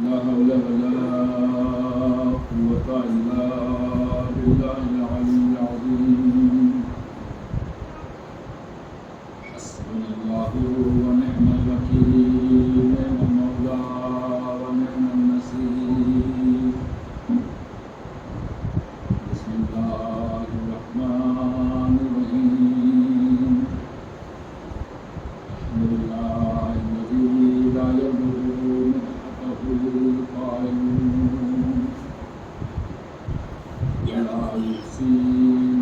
لا حول ولا قوة إلا بالله العلي العظيم. حسبنا الله ونعم الوكيل، نعم المولى ونعم النصير. بسم الله الرحمن الرحيم. الحمد لله الذي لا يضر مدحته القائلون، ولا يحصي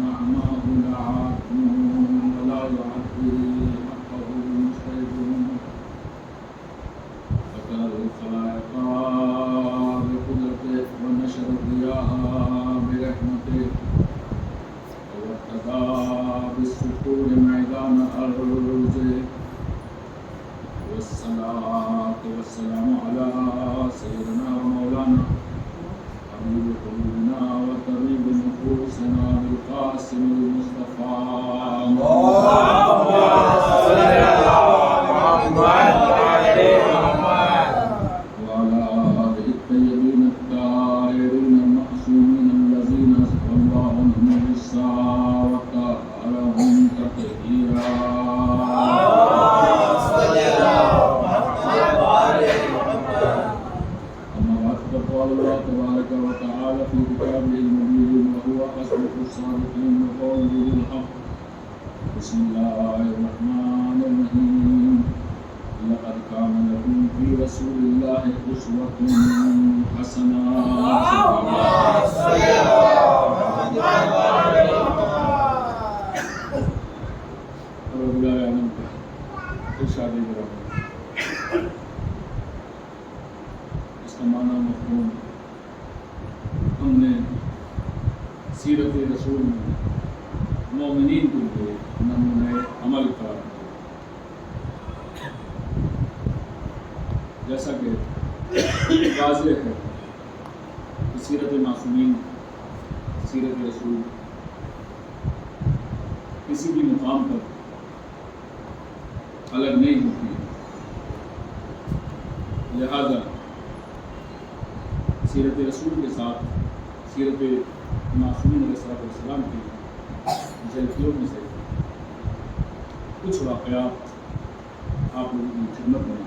نعمه العادون، ولا يعدي حقه المجتهدون. فترى الخلائق بقدرته ونشر الضياء برحمته، وارتدى بالسكون ميدان أرضه. والصلاة والسلام على سيدنا ومولانا حبيب قلوبنا وطبيب نفوسنا بالقاسم المصطفى وعلى آله الطيبين الطاهرين المعصومين الذين أسقى الله عنهم الرسالة وطهرهم تطهيرا. قال الله تبارك وتعالى في كتابه المبين وهو أصدق الصادقين وقوله الحق. بسم الله الرحمن الرحيم. لقد كان لكم في رسول الله أسوة حسنة. اس کا معنی مفہوم ہم نے سیرت رسول میں مومنین کے لیے نمونۂ عمل قرار دیا. جیسا کہ واضح ہے کہ سیرت معصومین، سیرت رسول کسی بھی مقام پر الگ نہیں ہوتی ہے، لہذا سیرت رسول کے ساتھ سیرت معصومین علیہ السلام کی جھلکیوں میں سے کچھ واقعات آپ لوگوں کی خدمت میں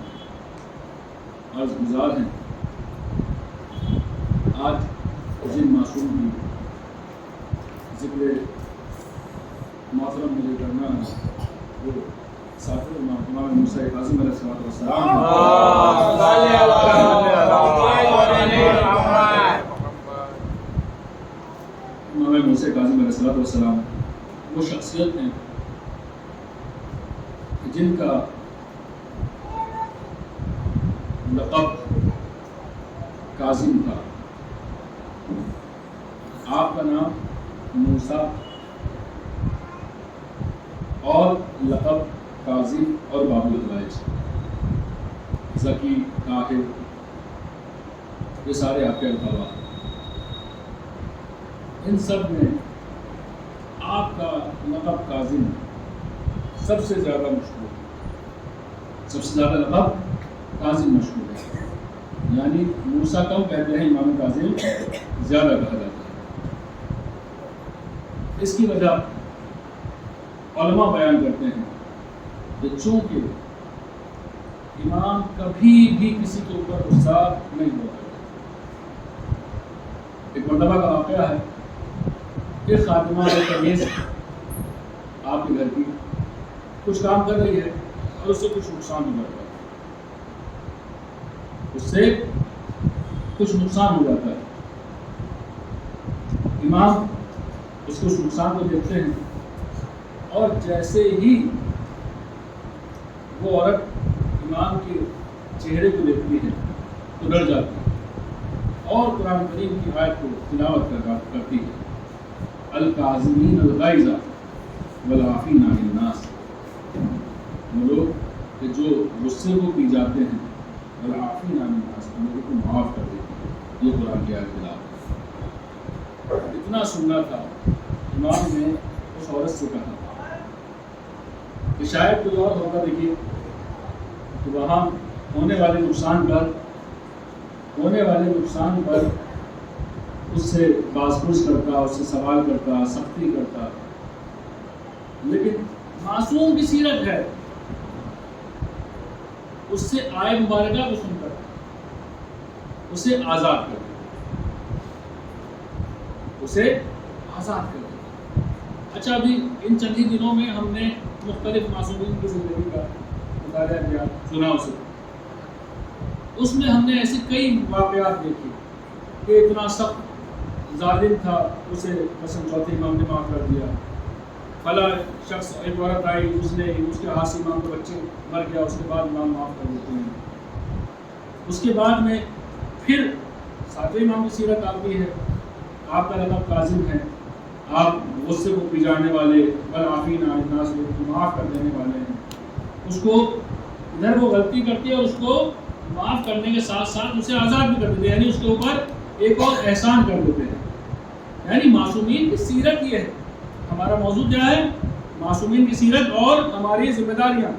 عرض گزار ہیں. آج جن معصوم کی ذکر محترم مجھے کرنا ہے وہ ساتھ امام موسیٰ کاظم علیہ السلام امام موسیٰ کاظم علیہ السلام وہ شخصیت ہیں جن کا لقب کاظم تھا. آپ کا نام موسیٰ اور لقب کاظم اور باب الغائج، ذکی، طاہر، یہ سارے آپ کے القابات. ان سب میں آپ کا لقب کاظم سب سے زیادہ مشہور ہے، سب سے زیادہ لقب کاظم مشہور ہے. یعنی موسیٰ کم کہتے ہیں، امام کاظم زیادہ کہا جاتا ہے. اس کی وجہ علماء بیان کرتے ہیں کہ چونکہ امام کبھی بھی کسی کے اوپر غصہ نہیں ہوتا. ایک مرتبہ کا واقعہ ہے کہ خاتمہ تمیز آپ کے گھر کی کچھ کام کر رہی ہے اور اس سے کچھ نقصان ہو جاتا ہے، اس سے کچھ نقصان ہو جاتا ہے. امام اس کو نقصان کو دیکھتے ہیں اور جیسے ہی وہ عورت امام کے چہرے کو دیکھتی ہے تو ڈر جاتی ہے اور قرآن کریم کی آیت کو تلاوت کرتی ہے. الکاظمین الغیظ والعافین عن الناس. وہ لوگ کہ جو غصے کو پی جاتے ہیں، والعافین عن الناس، لوگوں کو معاف کر دیتے ہیں. یہ قرآن کی آیت تلاوت. اتنا سننا تھا امام نے اس عورت سے کہا کہ شاید کوئی اور ہوگا، دیکھیے تو وہاں ہونے والے نقصان پر ہونے والے نقصان پر اس سے باز پرس کرتا، اس سے سوال کرتا، سختی کرتا، لیکن معصوم کی سیرت ہے، اس سے آئے مبارکہ کو سن کر اسے آزاد کر دے، اسے آزاد کر دے۔ اچھا، ابھی ان چند ہی دنوں میں ہم نے مختلف معصومین کی زندگی کا مطالعہ کیا، سنا اسے، اس میں ہم نے ایسے کئی واقعات دیکھے کہ اتنا سخت ظالم تھا، اسے مثلا چوتھے امام نے معاف کر دیا، فلاں شخص ایک عورت آئی، اس نے اس کے ہاتھ سے امام کا بچے مر گیا، اس کے بعد امام معاف کر دیتے ہیں۔ اس کے بعد میں پھر ساتویں امام کی سیرت آتی ہے، آپ کا لقب کاظم ہے، آپ غصے کو پجانے والے، والعافین عن الناس، معاف کر دینے والے ہیں۔ اس کو ادھر وہ غلطی کرتی ہے اور اس کو معاف کرنے کے ساتھ ساتھ اسے آزاد بھی کر دیتے ہیں، یعنی اس کے اوپر ایک اور احسان کر دیتے ہیں۔ یعنی معصومین کی سیرت یہ ہے، ہمارا موضوع کیا ہے؟ معصومین کی سیرت اور ہماری ذمہ داریاں۔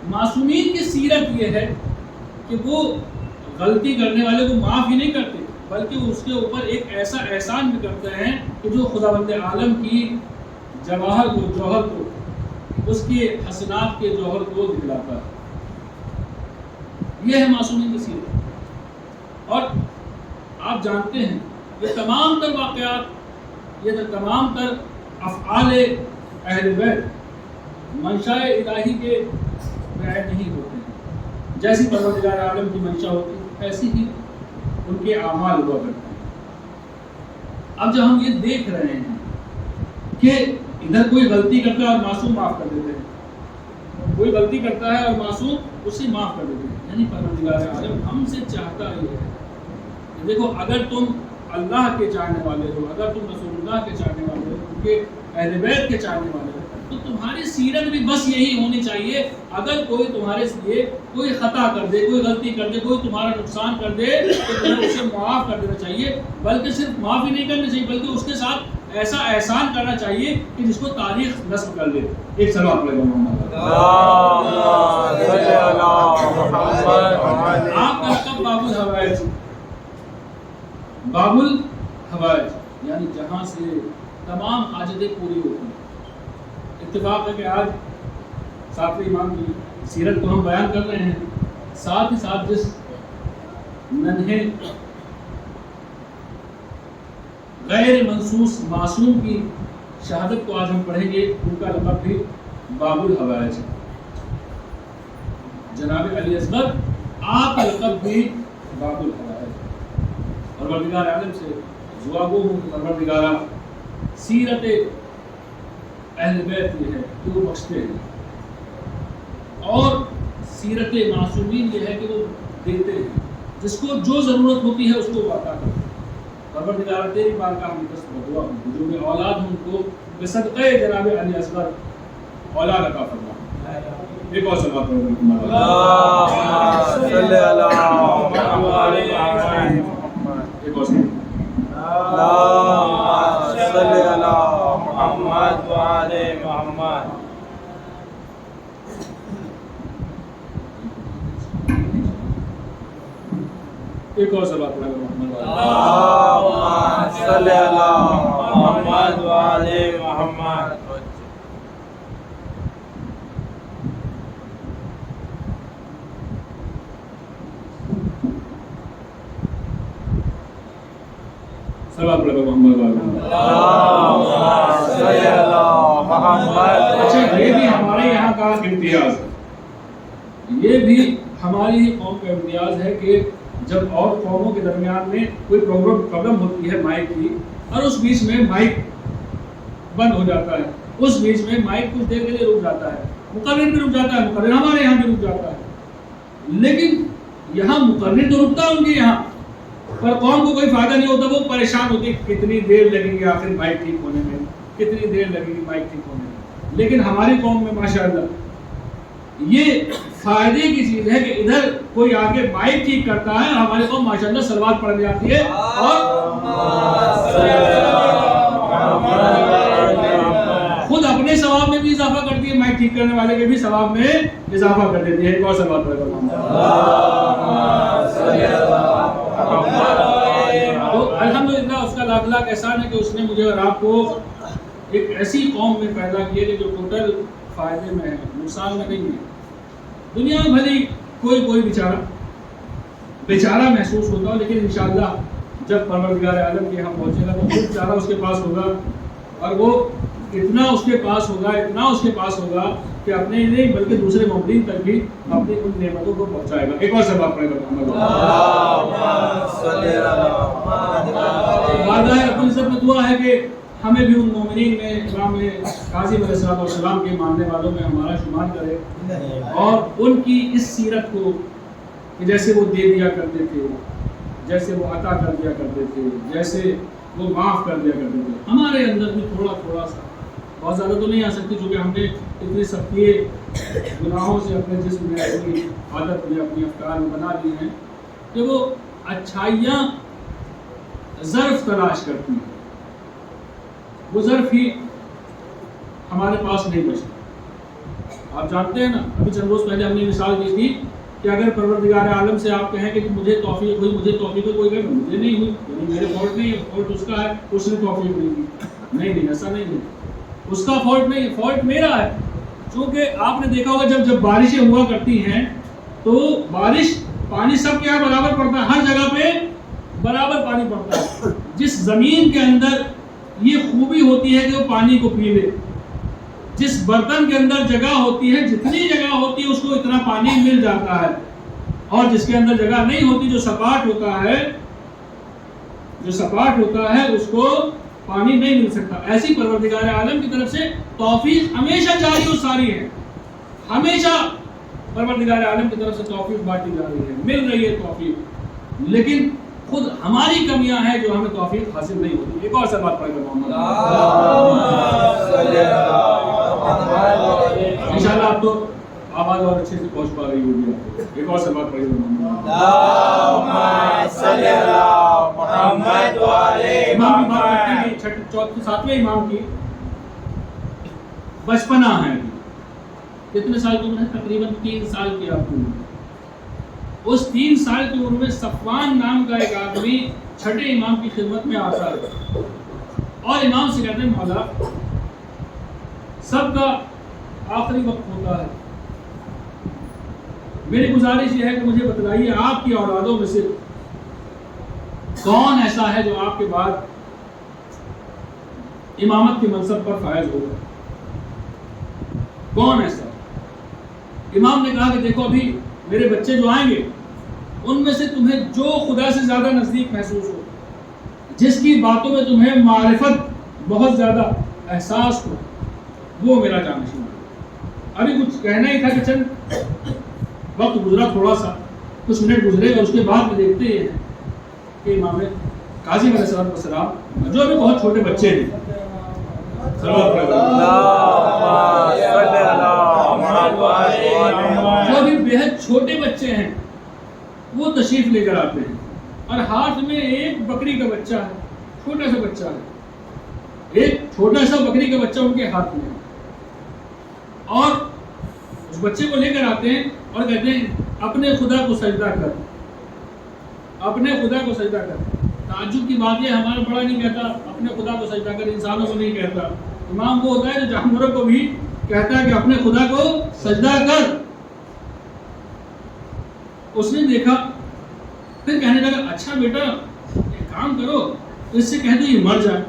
معصومین کی سیرت یہ ہے کہ وہ غلطی کرنے والے کو معاف ہی نہیں کرتے، بلکہ اس کے اوپر ایک ایسا احسان بھی کرتے ہیں کہ جو خداوند عالم کی جواہر کو، جوہر کو، اس کے حسنات کے جوہر کو دکھلاتا ہے۔ یہ ہے معصومین کی سیرت۔ اور آپ جانتے ہیں یہ تمام تر واقعات، یہ تمام تر افعال اہل بیت منشاء الہی کے بعید نہیں ہوتے ہیں۔ جیسی پروردگار عالم کی منشا ہوتی ہے ایسی ہی ان کے اعمال ہوا کرتے ہیں۔ اب جب ہم یہ دیکھ رہے ہیں کہ ادھر کوئی غلطی کرتا ہے اور معصوم معاف کر دیتے ہیں، کوئی غلطی کرتا ہے اور معصوم اسے معاف کر دیتے ہیں، یعنی پروردگار عالم ہم سے چاہتا یہ ہے کہ دیکھو، اگر تم اللہ کے چاہنے والے ہو، اگر تم رسول اللہ کے چاہنے والے ہو، ان کے اہل بیت کے چاہنے والے ہو، تو تمہاری سیرت بھی بس یہی ہونی چاہیے۔ اگر کوئی تمہارے لیے کوئی خطا کر دے، کوئی غلطی کر دے، کوئی تمہارا نقصان کر دے، تو تمہیں اسے معاف کر دینا چاہیے، بلکہ صرف معاف ہی نہیں کرنا چاہیے بلکہ اس کے ساتھ ایسا احسان کرنا چاہیے کہ جس کو تاریخ نصب کر لے۔ ایک سلام علیہ محمد، آپ کا لقب باب الحوائج، باب الحوائج یعنی جہاں سے تمام حاجتیں پوری ہوتی ہیں۔ اتفاق ہے کہ آج ساتویں امام کی سیرت کو ہم بیان کر رہے ہیں، ساتھ ہی ساتھ جس ننھے غیر منصوص معصوم کی شہادت کو آج ہم پڑھیں گے، ان کا لقب بھی باب الحوائج ہے۔ جناب علی اصغر، آپ کا لقب بھی باب الحوائج ہے۔ پروردگار عالم سے دعا گو ہوں کہ پروردگارہ سیرت اہل بیت یہ ہے کہ وہ بخشتے ہیں، اور سیرت معصومین یہ ہے کہ وہ دیتے ہیں، جس کو جو ضرورت ہوتی ہے اس کو وہ عطا کرتے ہیں۔ پروردگار تیری بارگاہ میں دست دعا ہوں، جو میں اولاد ہوں کو بصدقہ جناب علی اصغر اولاد عطا فرما۔ ایک اور سلام اللہم صلی علی محمد، ایک اور سلام اللہم صلی علی محمد وآل محمد۔ ایک اور سلام محمد، اللہم صلی علی محمد وآل محمد۔ سلام محمد وآل محمد، اللہم صلی علی محمد۔ اچھا، یہ بھی ہمارے یہاں کا امتیاز ہے، یہ بھی ہماری قوم کا امتیاز ہے کہ جب اور قوموں کے درمیان میں کوئی پرابلم ہوتی ہے مائک کی، اور اس بیچ میں مائک بند ہو جاتا ہے، اس بیچ میں مائک کچھ دیر کے لیے رک جاتا ہے، مقرر بھی رک جاتا ہے، مقرر ہمارے یہاں بھی رک جاتا ہے، لیکن یہاں مقرر تو رکتا ہے ان کے یہاں، پر قوم کو کوئی فائدہ نہیں ہوتا، وہ پریشان ہوتی ہے کتنی دیر لگے گی آخر مائک ٹھیک ہونے میں، کتنی دیر لگے گی مائک ٹھیک ہونے میں۔ لیکن ہماری قوم میں ماشاءاللہ یہ فائدے کی چیز ہے کہ ادھر کوئی آگے مائک ٹھیک کرتا ہے، ہمارے قوم ماشاءاللہ صلوات پڑھ جاتی ہے، اور خود اپنے ثواب میں بھی اضافہ کرتی ہے، مائک ٹھیک کرنے والے کے بھی ثواب میں اضافہ کر دیتی ہے۔ ایک اور صلوات پڑھ احسان ہے کہ اس نے مجھے اور آپ کو ایک ایسی قوم میں پیدا کیا کہ جو ٹوٹل فائدے میں ہے، نقصان میں نہیں ہے۔ دنیا میں بھلی کوئی بیچارہ محسوس ہوتا ہو، لیکن انشاءاللہ جب پروردگار عالم کے یہاں پہنچے گا تو خود بیچارہ اس کے پاس ہوگا، اور وہ اتنا اس کے پاس ہوگا کہ اپنے ہی نہیں بلکہ دوسرے مومنین تک بھی اپنی ان نعمتوں کو پہنچائے گا۔ ایک اور سے بات کرے گا رب العزت میں دعا ہے کہ ہمیں بھی ان مومنین میں، امام کاظم علیہ السلام کے ماننے والوں میں ہمارا شمار کرے، اور ان کی اس سیرت کو کہ جیسے وہ دے دیا کرتے تھے، جیسے وہ عطا کر دیا کرتے تھے، جیسے وہ معاف کر دیا کرتے تھے، ہمارے اندر بھی تھوڑا سا، بہت زیادہ تو نہیں آ سکتی چونکہ ہم نے اتنی سختی گناہوں سے اپنے جسم میں، اپنی عادت میں، اپنی افکار میں بنا لی ہیں کہ وہ اچھائیاں ظرف تلاش کرتی ہیں، وہ ظرف ہی ہمارے پاس نہیں بچتا۔ آپ جانتے ہیں نا، ابھی چند روز پہلے ہم نے مثال دی تھی کہ اگر پروردگار عالم سے آپ کہیں کہ مجھے توفیق ہوئی کوئی کہ مجھے نہیں ہوئی، یعنی میرے فالٹ نہیں ہے، فالٹ اس کا ہے، اس نے توفیق نہیں دی، نہیں ایسا نہیں ہے، اس کا فالٹ نہیں ہے، فالٹ میرا ہے۔ چونکہ آپ نے دیکھا ہوگا جب بارشیں ہوا کرتی ہیں تو بارش، پانی سب کے یہاں برابر پڑتا ہے، ہر جگہ پہ برابر پانی پڑتا ہے۔ جس زمین کے اندر یہ خوبی ہوتی ہے کہ وہ پانی کو پی لے، جس برتن کے اندر جگہ ہوتی ہے، جتنی جگہ ہوتی ہے اس کو اتنا پانی مل جاتا ہے، اور جس کے اندر جگہ نہیں ہوتی، جو سپاٹ ہوتا ہے اس کو پانی نہیں مل سکتا۔ ایسی پروردگار عالم کی طرف سے توفیق ہمیشہ جاری و ساری ہے، ہمیشہ پروردگار عالم کی طرف سے توفیق بانٹی جا رہی ہے، مل رہی ہے توفیق، لیکن خود ہماری کمیاں ہیں جو ہمیں توفیق حاصل نہیں ہوتی۔ ایک اور سے بات پڑھیں گے محمد انشاءاللہ آپ تو آواز اور اچھے سے پہنچ پا رہی ہوگی آپ کو۔ ایک اور سے بات پڑھیں گے محمد امام کی بات کرتے ہیں، ساتویں امام کی بچپنا ہے، کتنے سال کی عمر ہے؟ تقریباً 3 سال کی آپ کی عمر۔ اس 3 سال کی عمر میں صفوان نام کا ایک آدمی چھٹے امام کی خدمت میں آتا ہے اور امام سے کہتے ہیں مولا سب کا آخری وقت ہوتا ہے، میری گزارش یہ ہے کہ مجھے بتلائیے آپ کی اولادوں میں سے کون ایسا ہے جو آپ کے بعد امامت کے منصب پر فائز ہوگا، کون ایسا؟ امام نے کہا کہ دیکھو ابھی میرے بچے جو آئیں گے ان میں سے تمہیں جو خدا سے زیادہ نزدیک محسوس ہو، جس کی باتوں میں تمہیں معرفت بہت زیادہ احساس ہو، وہ میرا جانشین ہے۔ ابھی کچھ کہنا ہی تھا کہ چند وقت گزرا، تھوڑا سا کچھ منٹ گزرے، اور اس کے بعد میں دیکھتے ہیں کہ امام کاظم علیہ السلام جو ابھی بہت چھوٹے بچے ہیں، جو ابھی بہت چھوٹے بچے ہیں، وہ تشریف لے کر آتے ہیں اور ہاتھ میں ایک بکری کا بچہ ہے، چھوٹا سا بچہ ہے، ایک چھوٹا سا بکری کا بچہ ان کے ہاتھ میں ہے، اور اس بچے کو لے کر آتے ہیں اور کہتے ہیں اپنے خدا کو سجدہ کر، اپنے خدا کو سجدہ کر۔ تعجب کی بات ہے، ہمارا بڑا نہیں کہتا اپنے خدا کو سجدہ کر، انسانوں کو نہیں کہتا، امام وہ ہوتا ہے جو جانوروں کو بھی کہتا ہے کہ اپنے خدا کو سجدہ کر۔ اس نے دیکھا، پھر کہنے لگا اچھا بیٹا ایک کام کرو، اس سے کہہ دو یہ مر جائے۔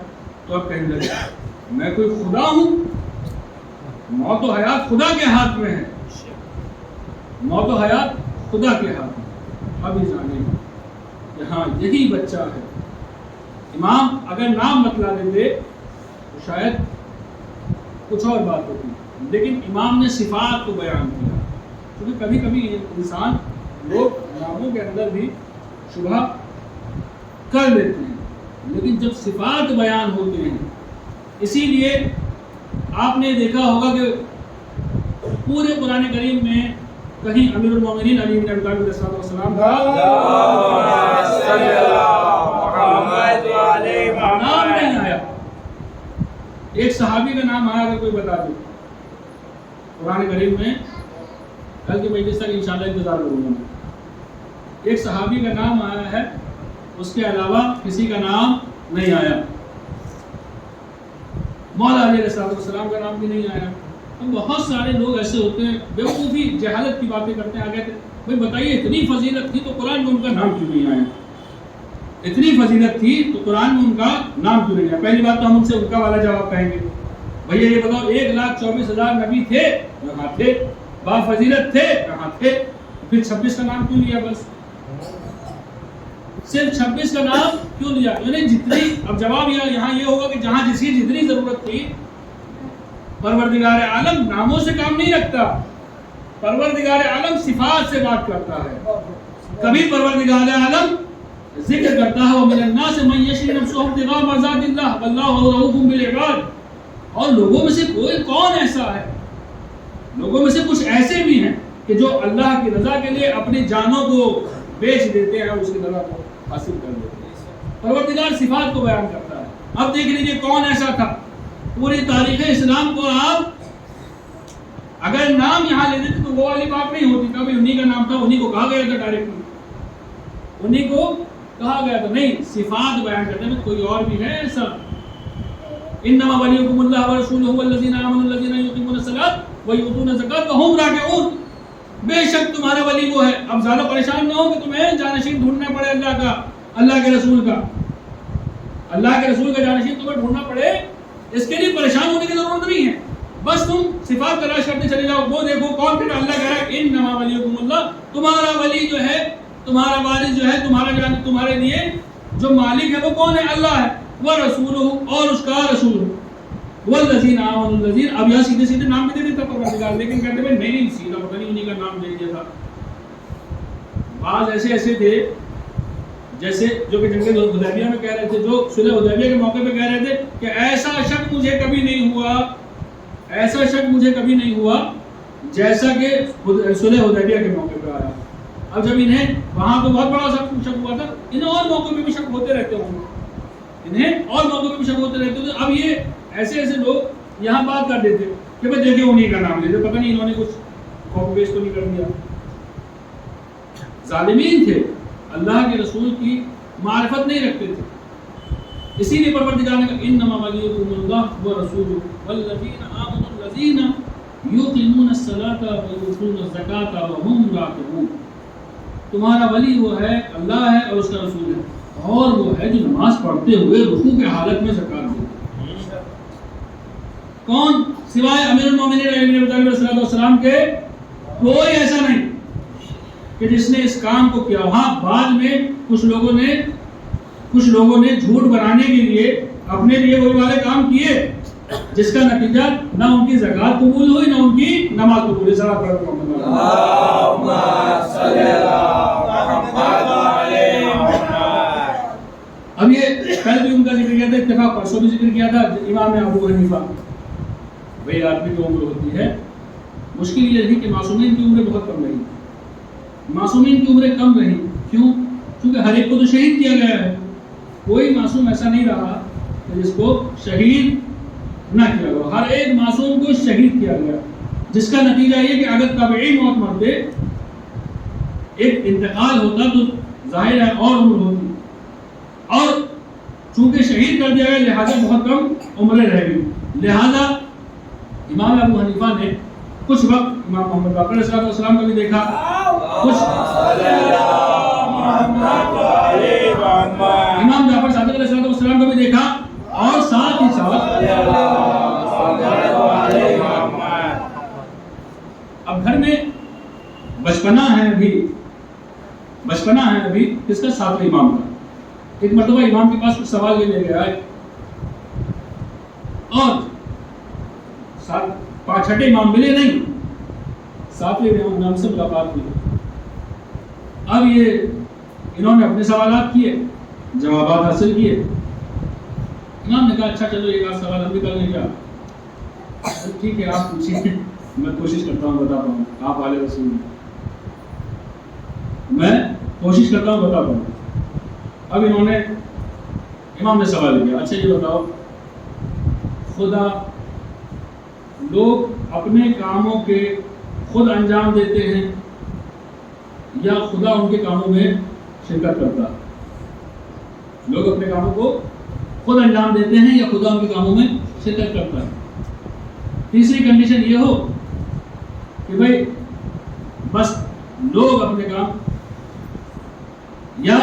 تو اب کہنے لگا میں کوئی خدا ہوں؟ موت و حیات خدا کے ہاتھ میں ہے، موت و حیات خدا کے ہاتھ میں۔ اب یہ جانیں کہ ہاں یہی بچہ ہے۔ امام اگر نام بتلا دیتے تو شاید کچھ اور بات ہوتی، لیکن امام نے صفات کو بیان کیا، کیونکہ کبھی کبھی انسان لوگ ناموں کے اندر بھی شبہ کر لیتے ہیں، لیکن جب صفات بیان ہوتے ہیں، اسی لیے آپ نے دیکھا ہوگا کہ پورے قرآن کریم میں کہیں امیر المومنین علی بن ابی طالب علیہ السلام کا نام نہیں آیا۔ ایک صحابی کا نام آیا، اگر کوئی بتا دے قرآن کریم میں، کل کی مجلس تک انشاءاللہ انتظار کروں گا میں۔ ایک صحابی کا نام آیا ہے، اس کے علاوہ کسی کا نام نہیں آیا۔ مولا علیہ السلام کا نام بھی نہیں آیا. بہت سارے لوگ ایسے ہوتے ہیں بیوقوفی جہالت کی باتیں کرتے ہیں. آگے بھائی بتائیے اتنی فضیلت تھی تو قرآن میں ان کا نام کیوں نہیں آیا؟ اتنی فضیلت تھی تو قرآن میں ان کا نام کیوں نہیں آیا؟ پہلی بات تو ہم ان سے ان کا والا جواب کہیں گے. بھیا یہ بتاؤ 1,24,000 نبی تھے کہاں تھے؟ با فضیلت تھے کہاں تھے؟ پھر 26 کا نام کیوں لیا؟ بس صرف 26 کا نام کیوں لیا؟ یعنی جتنی، اب جواب یہاں یہ ہوگا کہ جہاں جس کی جتنی ضرورت تھی. پروردگار عالم ناموں سے کام نہیں رکھتا، پروردگار عالم صفات سے بات کرتا ہے. کبھی پروردگار عالم ذکر کرتا ہے وَمِنَ النَّاسِ مَن يَشْرِي نَفْسَهُ ابْتِغَاءَ مَرْضَاتِ اللَّهِ وَاللَّهُ رَءُوفٌ بِالْعِبَادِ. اور لوگوں میں سے کوئی کون ایسا ہے، لوگوں میں سے کچھ ایسے بھی ہیں کہ جو اللہ کی رضا کے لیے اپنی جانوں کو بیچ دیتے ہیں، اس کی رضا کو حاصل کر لیتے ہیں. پروردگار صفات کو بیان کرتا ہے. اب دیکھ لیجیے کون ایسا تھا. پوری تاریخ اسلام کو آپ اگر نام یہاں لے دیتے تو وہ والی بات نہیں ہوتی. کبھی انہی کا نام تھا، انہی کو کہا گیا تھا ڈائریکٹلی، انہی کو کہا گیا تھا. نہیں، صفات بیان کرتے ہیں. کوئی اور بھی ہے ایسا؟ انما ولیکم اللہ ورسولہ والذین آمنوا الذین یقیمون الصلاۃ ویؤتون الزکاۃ وہم راکعون. بے شک تمہارا ولی وہ ہے. اب زیادہ پریشان نہ ہو کہ تمہیں جانشین ڈھونڈنا پڑے اللہ کا، اللہ کے رسول کا. اللہ کے رسول کا جانشین تمہیں ڈھونڈنا پڑے، اس کے لیے پریشان ہونے کی ضرورت نہیں ہے. بس تم صفات تلاش کرتے چلے جاؤ. وہ دیکھو کون پھر اللہ کہہ رہا ہے انما ولیکم اللہ. تمہارا ولی جو ہے، تمہارا والد جو ہے، تمہارے لیے جو مالک ہے وہ کون ہے؟ اللہ ہے. ورسولہ، اور اس کا رسول ہے. والذین آمنوا الذین. اب یہاں سیدھے سیدھے نام بھی دے دیتا پروردگار، لیکن کہتے ہیں نہیں سیدھا پتہ نہیں انہی کا نام دے دیا تھا. بعض ایسے تھے جیسے جو کہ جنگ حدیبیہ میں کہہ رہے تھے، جو صلح حدیبیہ کے موقع پہ کہہ رہے تھے کہ ایسا شک مجھے کبھی نہیں ہوا، ایسا شک مجھے کبھی نہیں ہوا جیسا کہ صلح حدیبیہ کے موقع پہ آیا. اب جب انہیں وہاں تو بہت بڑا شک ہوا تھا، انہیں اور موقع پہ بھی شک ہوتے رہتے ہوں گے، انہیں اور موقع پہ بھی شک ہوتے رہتے تھے. اب یہ ایسے لوگ یہاں بات کر دیتے کہ بھائی دیکھیں انہی کا نام لیتے، پتہ نہیں انہوں نے کچھ کاپی پیسٹ تو نہیں کر دیا. ظالمین تھے، اللہ کے رسول کی معرفت نہیں رکھتے تھے. اسی لیے پروردگار نے کہا انما ولیکم اللہ ورسولہ والذین آمنوا الذین یقیمون الصلاۃ ویؤتون الزکاۃ وہم راکعون. تمہارا ولی وہ ہے، اللہ ہے اور اس کا رسول ہے، اور وہ ہے جو نماز پڑھتے ہوئے رکوع کے حالت میں زکات دیتے. کون سوائے امیر المومنین علی بن ابی طالب علیہ السلام کے؟ کوئی ایسا نہیں کہ جس نے اس کام کو کیا. وہاں بعد میں کچھ لوگوں نے جھوٹ بنانے کے لیے اپنے لیے وہی والے کام کیے جس کا نتیجہ نہ ان کی زکات قبول ہوئی نہ ان کی نماز قبول ہوئی. اللہم صلی علی محمد. اب یہ کل بھی ان کا ذکر کیا تھا، اتفاق پرسوں بھی ذکر کیا تھا. امام ابو حنیفہ، بھئی آدمی کی عمر ہوتی ہے، مشکل یہ رہی کہ معصومین کی عمریں بہت کم رہی. معصومین کی عمریں کم رہی کیوں؟ کیونکہ ہر ایک کو تو شہید کیا گیا ہے. کوئی معصوم ایسا نہیں رہا کہ جس کو شہید نہ کیا گیا. ہر ایک معصوم کو شہید کیا گیا، جس کا نتیجہ یہ کہ اگر طبعی موت مرتے، ایک انتقال ہوتا تو ظاہر ہے اور عمر ہوتی، اور چونکہ شہید کر دیا گیا لہذا بہت کم عمریں رہ گئی. لہذا امام ابو حنیفہ نے کچھ وقت امام محمد باقر علیہ السلام کو بھی دیکھا، کچھ امام جعفر صادق علیہ السلام کو بھی دیکھا، اور ساتھ ہی ساتھ اب گھر میں بچپنا ہے ابھی کس کا؟ ساتویں امام کا. ایک مرتبہ امام کے پاس کچھ سوال لے گیا ہے، اور چھٹے امام ملے نہیں، ساتویں امام سے ملاقات ہوئی. اب یہ انہوں نے اپنے سوالات کیے، جوابات حاصل کیے. امام نے کہا اچھا چلو ایک آدھ سوال ہم بھی کر لیں گے. ٹھیک ہے آپ پوچھیے، میں کوشش کرتا ہوں بتا پاؤں. آپ والے رسول ہیں، میں کوشش کرتا ہوں بتا پاؤں. اب امام نے سوال کیا، اچھا یہ بتاؤ خدا لوگ اپنے کاموں کے خود انجام دیتے ہیں یا خدا ان کے کاموں میں شرکت کرتا ہے؟ لوگ اپنے کاموں کو خود انجام دیتے ہیں یا خدا ان کے کاموں میں شرکت کرتا ہے. تیسری کنڈیشن یہ ہو کہ بھائی بس لوگ اپنے کام یا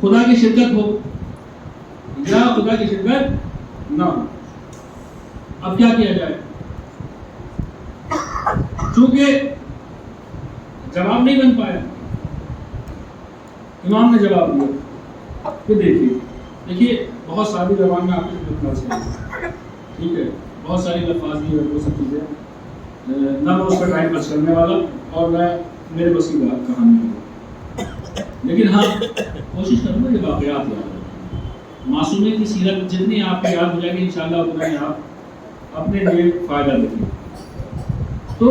خدا کی شرکت ہو یا خدا کی شرکت نہ ہو. اب کیا کیا جائے؟ چونکہ جواب نہیں بن پایا، امام نے جواب دیا کہ دیکھیے بہت ساری زبان میں آپ کی خدمت سے، ٹھیک ہے، بہت ساری لفاظ بھی وہ سب چیزیں، نہ میں اس کا ٹائم پاس کرنے والا اور نہ میرے بس کی بات کہانی ہوگی، لیکن ہاں کوشش کروں گا یہ واقعات یاد رکھیں. معصومیت کی سیرت جتنی آپ کو یاد ہو جائے گی انشاءاللہ اتنا ہی آپ اپنے لیے فائدہ دیکھیں. تو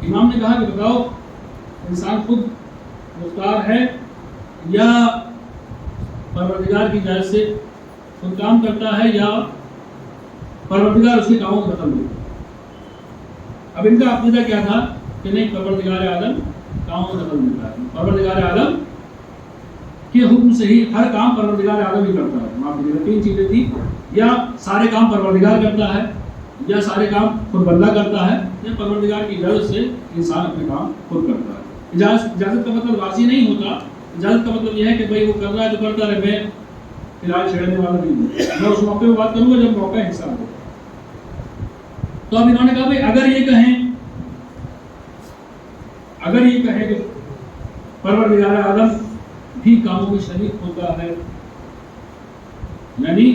امام نے کہا کہ بتاؤ انسان خود مختار ہے یا پروردگار کی اجازت سے خود کام کرتا ہے یا پروردگار اس کے کاموں کو ختم دیتا ہے. اب ان کا عقیدہ کیا تھا کہ نہیں، پروردگار عالم کاموں کو ختم دیتا ہے، پروردگار عالم کے حکم سے ہی ہر کام پروردگار عالم ہی کرتا ہے. معاف کیجیے، تین چیزیں تھی، یا سارے کام پروردگار کرتا ہے، یا سارے کام خود بندہ کرتا ہے، یا پروردگار کی اجازت سے انسان اپنے کام خود کرتا ہے. اجازت کا مطلب راضی نہیں ہوتا، اجازت کا مطلب یہ ہے کہ بھائی وہ کر رہا ہے تو کرتا رہے، میں فی الحال چھیڑنے والا نہیں ہوں، میں اس موقع پہ بات کروں گا جب موقع حساب ہو. تو اب انہوں نے کہا بھائی اگر یہ کہیں کہ پروردگار عالم بھی کاموں میں شریک ہوتا ہے، یعنی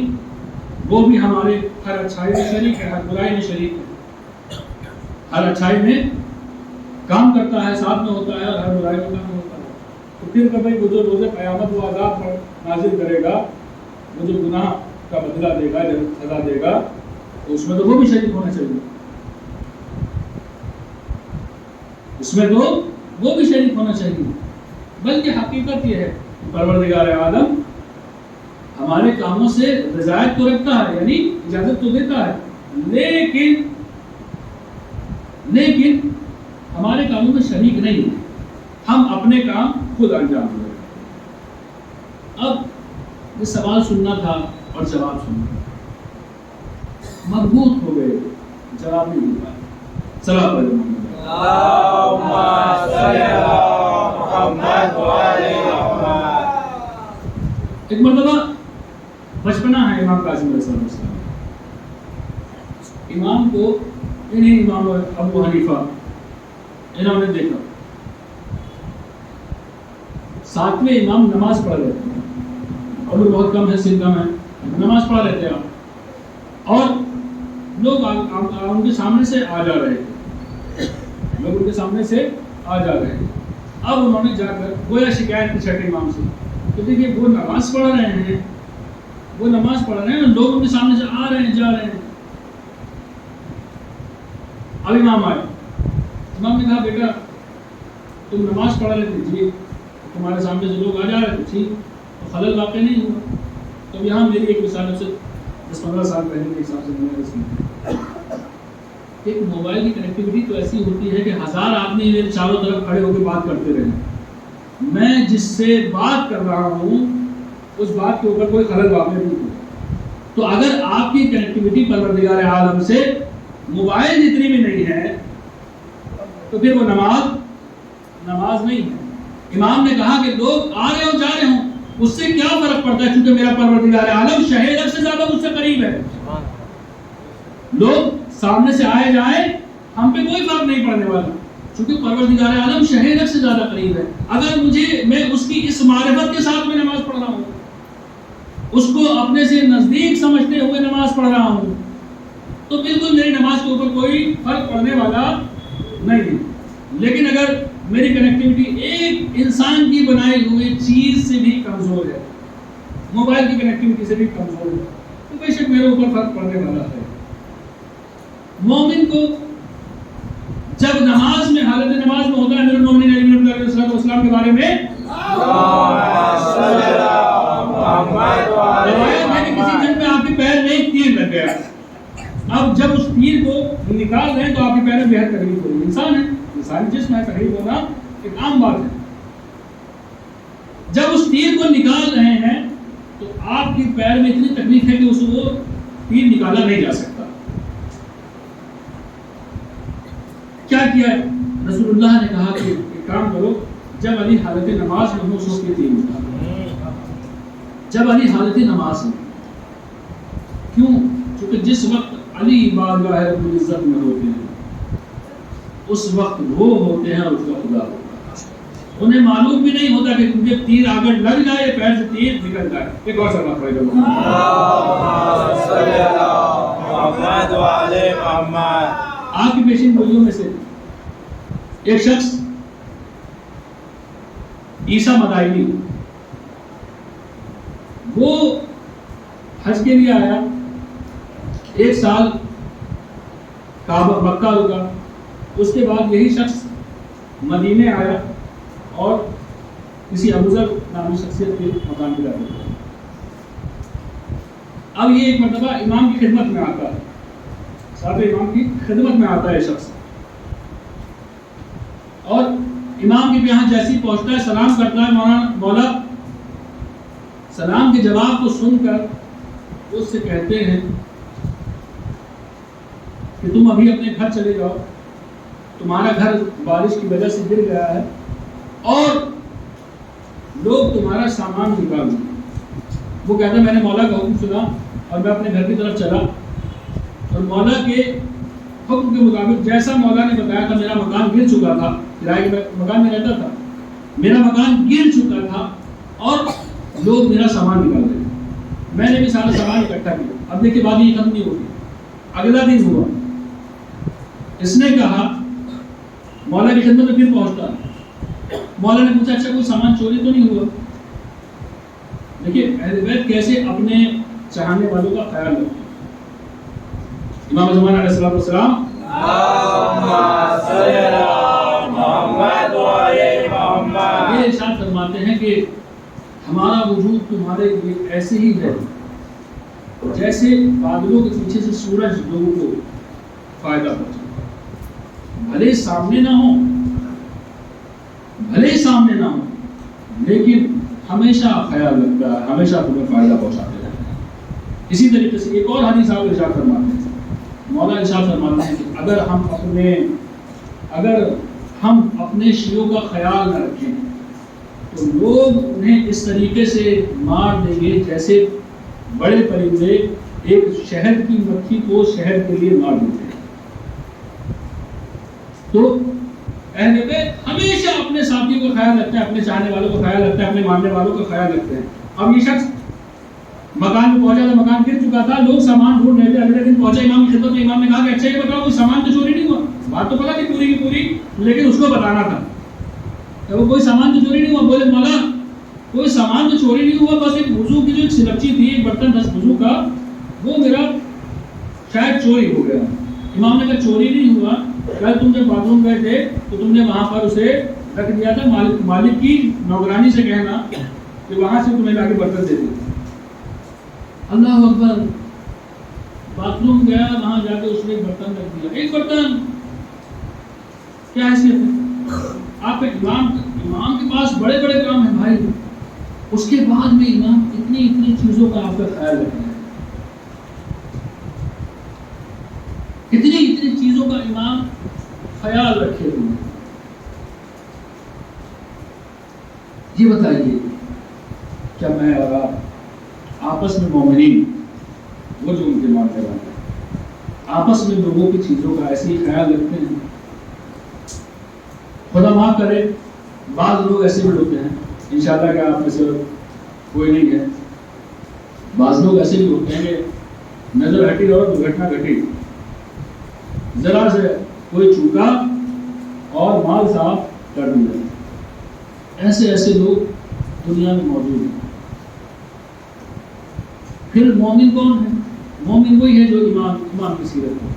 وہ بھی ہمارے ہر اچھائی میں شریک ہے، ہر برائی میں شریک ہے، ہر اچھائی میں کام کرتا ہے، ساتھ میں ہوتا ہے، اور ہر برائی میں کام ہوتا ہے، تو پھر کبھی وہ جو روز قیامت وہ عذاب پر نازل کرے گا، وہ جو گناہ کا بدلہ دے گا، جب سزا دے گا، تو اس میں تو وہ بھی شریک ہونا چاہیے، اس میں تو وہ بھی شریک ہونا چاہیے. بلکہ حقیقت یہ ہے پروردگار عالم ہمارے کاموں سے رضایت تو رکھتا ہے، یعنی اجازت تو دیتا ہے، لیکن ہمارے کاموں میں شریک نہیں ہے، ہم اپنے کام خود انجام دیں. اب یہ سوال سننا تھا اور جواب سننا تھا، مضبوط ہو گئے، جواب نہیں مل پایا. صلوات اللہ اللہم صلی علی محمد وعلی محمد. ایک مرتبہ بچپنا ہے امام کاظم علیہ السلام، امام کو امام ابو حنیفہ انہوں نے دیکھا، ساتویں امام نماز پڑھ رہے تھے، عمر بہت کم ہے، سن کم ہے، نماز پڑھ رہے تھے آپ، اور لوگ ان کے سامنے سے آ جا رہے تھے، لوگ ان کے سامنے سے آ جا رہے ہیں. اب انہوں نے جا کر گویا شکایت کی چھٹے امام سے کہ دیکھیے وہ نماز پڑھ رہے ہیں، لوگ ان کے سامنے سے آ رہے ہیں، جا رہے ہیں. اب امام آئے، امام نے کہا بیٹا تم نماز پڑھ رہے تھے، جی تمہارے سامنے سے لوگ آ جا رہے تھے، ٹھیک، تو خلل واقع نہیں ہوا. تو یہاں میری ایک مثال سے 10-15 سال پہلے کے حساب سے میں نے سنی، ایک موبائل کی کنیکٹیوٹی تو ایسی ہوتی ہے کہ 1000 آدمی میرے چاروں طرف کھڑے ہو کے بات کرتے رہے، میں جس سے بات کر رہا ہوں اس بات کے اوپر کوئی خلل واقع نہیں ہوا. تو اگر آپ کی کنیکٹیوٹی پروردگار عالم سے موبائل جتنی بھی نہیں ہے تو پھر وہ نماز نہیں ہے. امام نے کہا کہ لوگ آ رہے ہو جا رہے ہوں اس سے کیا فرق پڑتا ہے، کیونکہ میرا پروردگار عالم شہر رب سے زیادہ مجھ سے قریب ہے. لوگ سامنے سے آئے جائیں ہم پہ کوئی فرق نہیں پڑنے والا، کیونکہ پروردگار عالم شہر رب سے زیادہ قریب ہے. اگر میں اس کی اس معرفت کے ساتھ میں نماز پڑھ رہا ہوں، اس کو اپنے سے نزدیک سمجھتے ہوئے نماز پڑھ رہا ہوں، تو بالکل میری نماز کے اوپر کوئی فرق پڑنے والا نہیں ہے. لیکن اگر میری کنیکٹیوٹی ایک انسان کی بنائی ہوئی چیز سے بھی کمزور ہے، موبائل کی کنیکٹیوٹی سے بھی کمزور ہے، تو بے شک میرے اوپر فرق پڑنے والا ہے. مومن کو جب نماز میں حالت نماز میں ہوتا ہے، امیر المومنین علی بن ابی طالب السلام کے بارے میں روایت ہے کہ کسی جنگ میں آپ کے پیر میں ایک تیر لگ گیا. اب جب اس تیر کو نکال رہے ہیں تو آپ کے پیر میں بہت تکلیف ہوئی. انسان ہے، انسانی جسم ہے، تکلیف ہونا ایک عام بات ہے. جب اس تیر کو نکال رہے ہیں تو آپ کے پیر میں اتنی تکلیف ہے کہ اس کو تیر نکالا نہیں جا سکتا. کیا کیا رسول اللہ نے کہا کہ ایک کام کرو، جب علی حالت نماز میں ہو اس وقت تیر نکالو. جب علی حالت نماز میں، کیوں؟ کیونکہ جس وقت علی بارگاہ رب العزت میں ہوتے ہیں اس وقت وہ ہوتے ہیں اور اس کا خدا ہوتا ہے. انہیں معلوم بھی نہیں ہوتا کہ کیونکہ تیر آگے لگ جائے، پیر سے تیر نکل جائے. ایک اور سلام پڑھے گا. محمد وعلى محمد. آپ کی پیشین گوئیوں میں سے ایک شخص عیسیٰ مدائنی، وہ حج کے لیے آیا، ایک سال کعبہ مکہ رکا، اس کے بعد یہی شخص مدینے آیا اور کسی ابوذر نامی شخصیت کے مکان پہ رہتا ہے. اب یہ ایک مرتبہ امام کی خدمت میں آتا ہے، صاحب امام کی خدمت میں آتا ہے شخص، اور امام کے یہاں جیسے ہی پہنچتا ہے سلام کرتا ہے. مولا سلام کے جواب کو سن کر اس سے کہتے ہیں کہ تم ابھی اپنے گھر چلے جاؤ، تمہارا گھر بارش کی وجہ سے گر گیا ہے اور لوگ تمہارا سامان نکال دیں. وہ کہتا ہے میں نے مولا کا حکم سنا اور میں اپنے گھر کی طرف چلا، اور مولا کے حکم کے مطابق جیسا مولا نے بتایا تھا، میرا مکان گر چکا تھا، کرائے کے مکان میں رہتا تھا، میرا مکان گر چکا تھا اور لوگ میرا سامان نکال رہے ہیں. میں نے بھی سارا سامان اکٹھا کیا. اب دیکھیے بات یہ ختم نہیں ہوگی. اگلا دن ہوا، اس نے کہا مولا کی خدمت میں پھر پہنچتا. مولا نے پوچھا اچھا کوئی سامان چوری تو نہیں ہوا؟ دیکھیے اہل بیت کیسے اپنے چاہنے والوں کا خیال رکھتے ہیں. امام زمان علیہ السلام یہ ارشاد فرماتے ہیں کہ ہمارا وجود تمہارے لیے ایسے ہی ہے جیسے بادلوں کے پیچھے سے سورج لوگوں کو فائدہ پہنچے. بھلے سامنے نہ ہو، لیکن ہمیشہ خیال رکھتا ہے، ہمیشہ تمہیں فائدہ پہنچاتے رہتا ہے. اسی طریقے سے ایک اور حدیث آپ ارشاد فرماتے ہیں، مولا ارشاد فرماتے ہیں کہ اگر ہم اپنے شیعوں کا خیال نہ رکھیں تو لوگ انہیں اس طریقے سے مار دیں گے جیسے بڑے پرندے ایک شہد کی مکھی کو شہد کے لیے مار دیتے ہیں. تو اہل بیت ہمیشہ اپنے ساتھیوں کا خیال رکھتے ہیں، اپنے چاہنے والوں کا خیال رکھتے ہیں، اپنے ماننے والوں کا خیال رکھتے ہیں. اب یہ شخص مکان میں پہنچا تھا، مکان گر چکا تھا، لوگ سامان ڈھونڈ رہے تھے. اگلے دن پہنچا امام کی خدمت میں، امام نے کہا کہ اچھا یہ بتاؤ کوئی سامان تو چوری نہیں ہوا؟ بات تو پتا تھی پوری کی پوری، لیکن اس کو بتانا تھا کہ وہ کوئی سامان تو چوری نہیں ہوا. بولے مولا کوئی سامان تو چوری نہیں ہوا، بس ایک وضو کی جو ایک سلکچی تھی، ایک برتن تھا وضو کا، وہ میرا شاید چوری ہو گیا. امام نے کہا چوری نہیں ہوا، کل تم جب باتھ روم گئے تھے تو تم نے وہاں پر اسے رکھ دیا تھا، مالک کی نوکرانی سے کہنا کہ وہاں سے تمہیں لا کے برتن دے دے. اللہ اکبر. باتھ روم گیا، وہاں جا کے اس نے ایک برتن رکھ دیا. ایک برتن کیا حیثیت ہے؟ آپ کے امام کے پاس بڑے بڑے کام ہیں بھائی، اس کے بعد میں امام اتنی چیزوں کا آپ کا خیال رکھنا ہے. اتنی چیزوں کا امام خیال رکھے ہوئے. یہ بتائیے کیا میں اور آپ آپس میں مومنین، وہ جو ان کے ماننے والے ہیں، آپس میں لوگوں کی چیزوں کا ایسے ہی خیال رکھتے ہیں؟ خدا معاف کرے بعض لوگ ایسے بھی ہوتے ہیں، انشاءاللہ کہ آپ میں سے کوئی نہیں ہے، بعض لوگ ایسے بھی ہوتے ہیں کہ نظر ہٹی اور درگھٹنا گھٹی، ذرا سے کوئی چوکا اور مال صاف کر دیا. ایسے لوگ دنیا میں موجود ہیں. پھر مومن کون ہے؟ مومن وہی ہے جو امام کی سیرت ہے،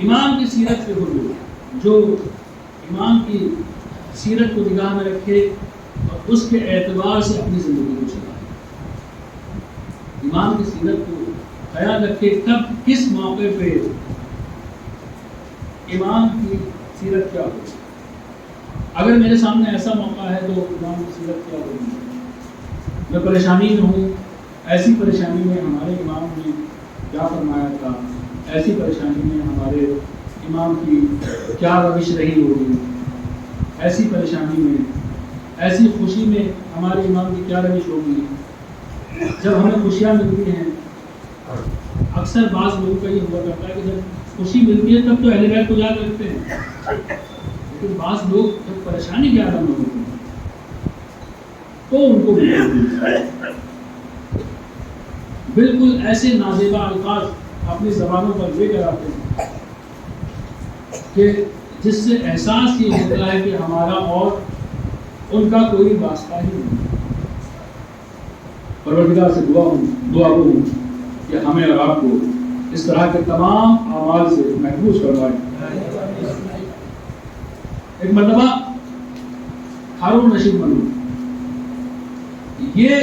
امام کی سیرت کے حضور، جو امام کی سیرت کو نگاہ میں رکھے اور اس کے اعتبار سے اپنی زندگی کو چلائے. امام کی سیرت کو خیال رکھے کب کس موقع پہ امام کی سیرت کیا ہوگی. اگر میرے سامنے ایسا موقع ہے تو امام کی سیرت کیا ہوگی. میں پریشانی میں ہوں، ایسی پریشانی میں ہمارے امام نے کیا فرمایا تھا، ایسی پریشانی میں ہمارے امام کی کیا روش رہی ہوگی، ایسی پریشانی میں، ایسی خوشی میں ہمارے امام کی کیا روش ہوگی۔ جب ہمیں خوشیاں ملتی ہیں، اکثر بعض لوگوں کا یہ ہوا کرتا ہے کہ جب خوشی ملتی ہے تب تو اہل بیت کو یاد رکھتے ہیں، لیکن بعض لوگ جب پریشانی کے عالم میں ہوتے ہیں تو ان کو بالکل ایسے نازیبا الفاظ اپنی زبانوں پر لے کر آتے ہیں کہ جس سے احساس یہ ہوتا ہے کہ ہمارا اور ان کا کوئی واسطہ ہی نہیں۔ پروردگار سے دعا ہوں کہ ہمیں اور آپ کو اس طرح کے تمام اعمال سے محفوظ کروائے۔ ایک مرتبہ ہارون رشید بنو، یہ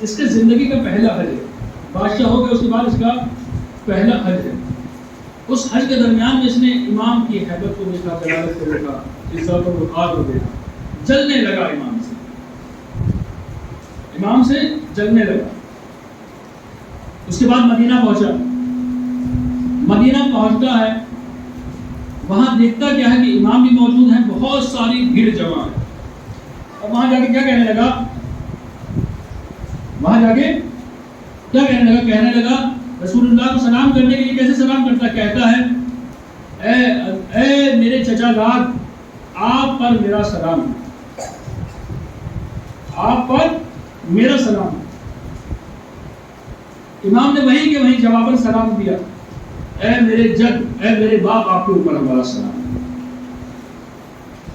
اس کے زندگی کا پہلا حج ہے، بادشاہ ہو گیا اس کے بعد اس کا پہلا حج ہے۔ اس حج کے درمیان میں اس نے امام کی حیبت کو دیکھا، جلالت کو دیکھا، عزت و وقار کو دیکھا، جلنے لگا امام سے جلنے لگا۔ اس کے بعد مدینہ پہنچا، مدینہ پہنچتا ہے، وہاں دیکھتا کیا ہے کہ امام بھی موجود ہیں، بہت ساری بھیڑ جمع ہے، اور وہاں جا کے کیا کہنے لگا، کہنے لگا رسول اللہ کو سلام کرنے کے لیے کیسے سلام کرتا، کہتا ہے اے میرے چچا زاد، آپ پر میرا سلام، آپ پر میرا سلام۔ امام نے وہیں کے وہیں جواباً سلام دیا، اے میرے جد، اے میرے باپ، آپ کے اوپر ہمارا سلام۔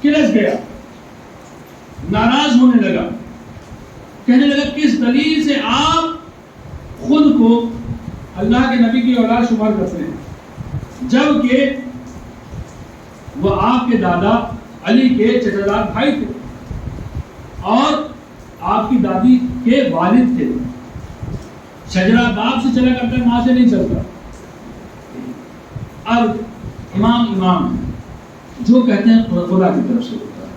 کلس گیا، ناراض ہونے لگا، کہنے لگا کس دلیل سے آپ خود کو اللہ کے نبی کی اولاد شمار کرتے ہیں، جبکہ وہ آپ کے دادا علی کے چچا بھائی تھے اور آپ کی دادی کے والد تھے۔ شجرہ باپ سے چلا کرتا ہے، ماں سے نہیں چلتا۔ اب امام جو کہتے ہیں خدا کی طرف سے ہوتا ہے۔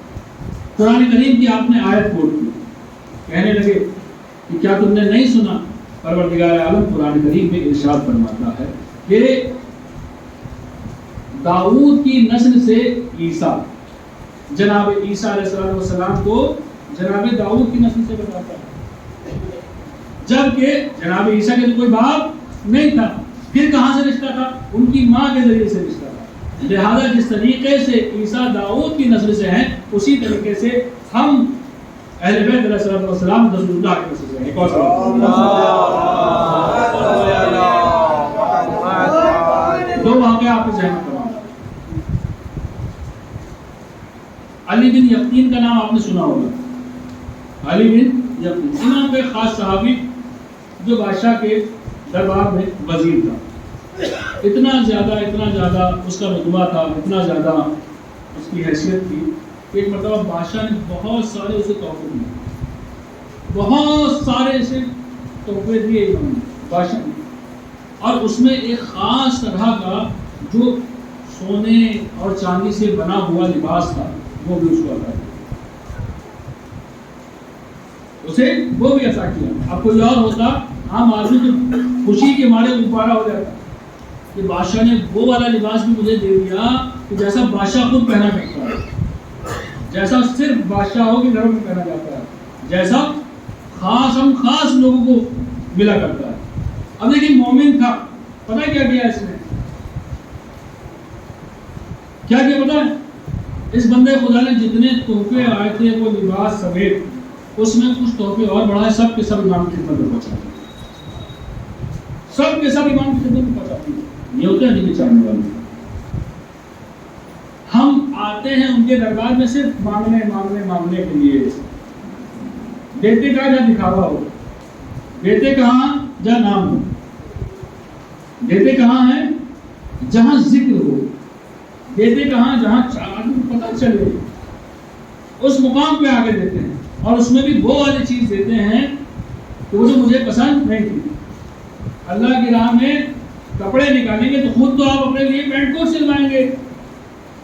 قرآن کریم کی آپ نے آیت کوٹ کی، کہنے لگے کہ کیا تم نے نہیں سنا، پروردگار عالم قرآن کریم میں ارشاد فرماتا ہے کہ داؤد کی نسل سے عیسیٰ، جناب عیسیٰ علیہ السلام کو جناب داؤد کی نسل سے بتاتا ہے، جبکہ جناب عیسیٰ کے کوئی باپ نہیں تھا، پھر کہاں سے رشتہ تھا، ان کی ماں کے ذریعے سے رشتہ تھا۔ لہذا جس طریقے سے عیسیٰ داؤد کی نسل سے ہیں، اسی طریقے سے ہم اہل بیت علیہ السلام رسول اللہ کی نسل سے ہیں۔ ایک اور دو واقعہ آپ کو ذہن کرواؤں۔ علی بن یقین کا نام آپ نے سنا ہوگا، علی بن یقین امام کا ایک خاص صحابی جو بادشاہ کے دربار میں وزیر تھا، اتنا زیادہ اس کا رتبہ تھا، اتنا زیادہ اس کی حیثیت تھی کہ ایک مرتبہ بادشاہ نے بہت سارے اسے تحفے دیے، بہت سارے اسے تحفے دیے امام بادشاہ نے، اور اس میں ایک خاص طرح کا جو سونے اور چاندی سے بنا ہوا لباس تھا وہ بھی اس کو عطا کیا، اسے وہ بھی عطا کیا۔ اب کوئی اور ہوتا، عام آدمی تو خوشی کے مارے دوبارہ ہو جاتا کہ بادشاہ نے وہ والا لباس بھی مجھے دے دیا کہ جیسا بادشاہ خود پہنا کرتا ہے، جیسا صرف بادشاہوں کے گھروں میں پہنا جاتا ہے، جیسا خاص لوگوں کو ملا کرتا ہے۔ اب دیکھیں مومن تھا، پتہ کیا کیا اس نے، کیا پتہ ہے، اس بندے خدا نے جتنے تحفے آئے تھے وہ لباس سمیت، اس میں کچھ تحفے اور بڑھائے، سب کے سب امام کی خدمت میں پہنچا دیے، سب کے سب امام کی خدمت میں پہنچا دیے۔ یہ ہوتا ہے نہیں چاہنے والے، ہم آتے ہیں ان کے دربار میں صرف مانگنے کے لیے، دیتے کہاں جہاں دکھاوا ہو، دیتے کہاں جہاں نام ہو، دیتے کہاں ہیں جہاں ذکر ہو، دیتے کہاں جہاں آدمی کو پتہ چلے، اس مقام پہ آگے دیتے ہیں، اور اس میں بھی وہ والی چیز دیتے ہیں کہ وہ جو مجھے پسند نہیں تھی۔ اللہ کی راہ میں کپڑے نکالیں گے تو خود تو آپ اپنے لیے پینٹ کوٹ سلوائیں گے،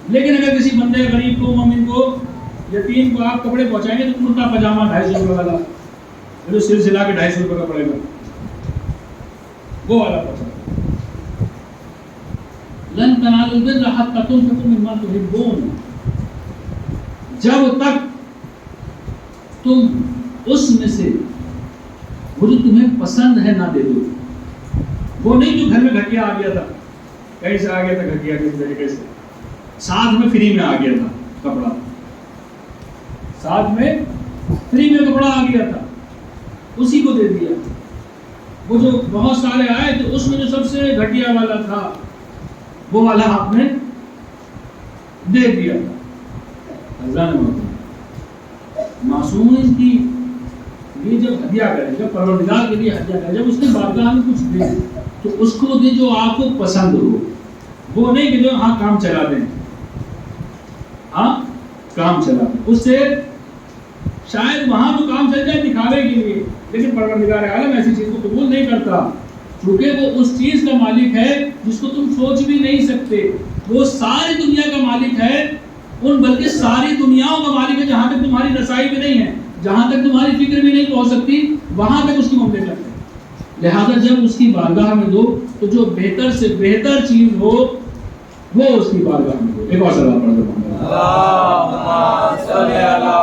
لیکن اگر کسی بندے غریب کو، مومن کو، یتیم کو آپ کپڑے پہنچائیں گے تو کرتا پاجامہ 250 والا، جو سلسلہ کے 250 روپے کا پڑے گا وہ والا پسند. لن تنالوا البر حتى تنفقوا مما تحبون. جب تک تم اس میں سے وہ جو تمہیں پسند ہے نہ دے دو. وہ نہیں جو گھر میں گھٹیا آ گیا تھا, کہیں سے آ گیا تھا گھٹیا کس طریقے سے, ساتھ میں فری میں آ گیا تھا کپڑا, ساتھ میں فری میں کپڑا آ گیا تھا, اسی کو دے دیا. وہ جو بہت سارے آئے تو اس میں جو سب سے گھٹیا والا تھا وہ والا آپ نے دے دیا. معصوم کی یہ جب ہدیہ کرے, جب پروردگار کے لیے ہدیہ کرے, جب اس نے بارگاہ میں کچھ دے تو اس کو دے جو آپ کو پسند ہو. وہ نہیں کہ جو ہاں کام چلا دیں, ہاں کام چلا دیں, اس سے شاید وہاں تو کام چل جائے دکھاوے کے لیے, لیکن پروردگار عالم ایسی چیز کو قبول نہیں کرتا, کیونکہ وہ اس چیز کا مالک ہے جس کو تم سوچ بھی نہیں سکتے. وہ ساری دنیا کا مالک ہے, ان بلکہ ساری دنیاؤں کا مالک ہے. جہاں تک تمہاری رسائی بھی نہیں ہے, جہاں تک تمہاری فکر بھی نہیں پہنچ سکتی, وہاں تک اس کی مملکت ہے. لہذا جب اس کی بارگاہ میں دو تو جو بہتر سے بہتر چیز ہو وہ اس کی بارگاہ میں دو. ایک اور سلام پڑھ دو. اللہم صلی علی